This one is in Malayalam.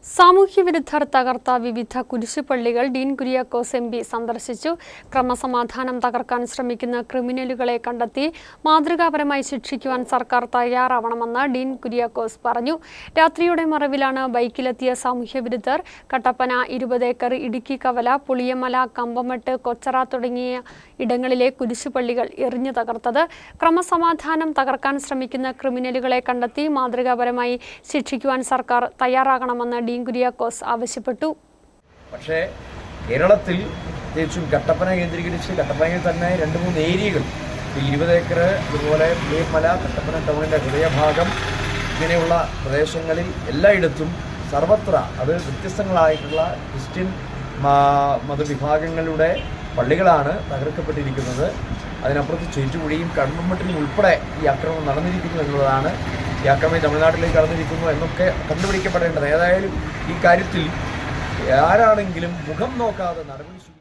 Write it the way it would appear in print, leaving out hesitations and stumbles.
സാമൂഹ്യവിരുദ്ധർ തകർത്ത വിവിധ കുരിശുപള്ളികൾ ഡീൻ കുര്യാക്കോസ് എം.പി. സന്ദർശിച്ചു. ക്രമസമാധാനം തകർക്കാൻ ശ്രമിക്കുന്ന ക്രിമിനലുകളെ കണ്ടെത്തി മാതൃകാപരമായി ശിക്ഷിക്കുവാൻ സർക്കാർ തയ്യാറാവണമെന്ന് ഡീൻ കുര്യാക്കോസ് പറഞ്ഞു. രാത്രിയുടെ മറവിലാണ് ബൈക്കിലെത്തിയ സാമൂഹ്യവിരുദ്ധർ കട്ടപ്പന 20 ഏക്കർ, ഇടുക്കി കവല, പുളിയമല, കമ്പമട്ട്, കൊച്ചറ തുടങ്ങിയ ഇടങ്ങളിലെ കുരിശുപള്ളികൾ എറിഞ്ഞു തകർത്തത്. ക്രമസമാധാനം തകർക്കാൻ ശ്രമിക്കുന്ന ക്രിമിനലുകളെ കണ്ടെത്തി മാതൃകാപരമായി ശിക്ഷിക്കുവാൻ സർക്കാർ തയ്യാറാകണമെന്ന് ഡീൻ കുര്യാക്കോസ് ആവശ്യപ്പെട്ടു. പക്ഷേ കേരളത്തിൽ പ്രത്യേകിച്ചും കട്ടപ്പന കേന്ദ്രീകരിച്ച് കട്ടപ്പനയിൽ തന്നെ 2-3 ഏരിയകൾ 20 ഏക്കർ, അതുപോലെ പുളിയമല, കട്ടപ്പന ടൗണിൻ്റെ ഹൃദയഭാഗം, ഇങ്ങനെയുള്ള പ്രദേശങ്ങളിൽ എല്ലായിടത്തും സർവത്ര അത് വ്യത്യസ്തങ്ങളായിട്ടുള്ള ക്രിസ്ത്യൻ മതവിഭാഗങ്ങളുടെ പള്ളികളാണ് തകർക്കപ്പെട്ടിരിക്കുന്നത്. അതിനപ്പുറത്ത് ചേറ്റുകുഴിയും കടമ്പമട്ടിലും ഉൾപ്പെടെ ഈ ആക്രമണം നടന്നിരിക്കുന്നു എന്നുള്ളതാണ്. ഈ ആക്രമണം തമിഴ്നാട്ടിലേക്ക് കടന്നിരിക്കുന്നു എന്നൊക്കെ കണ്ടുപിടിക്കപ്പെടേണ്ടത്. ഏതായാലും ഈ കാര്യത്തിൽ ആരാണെങ്കിലും മുഖം നോക്കാതെ നടപടി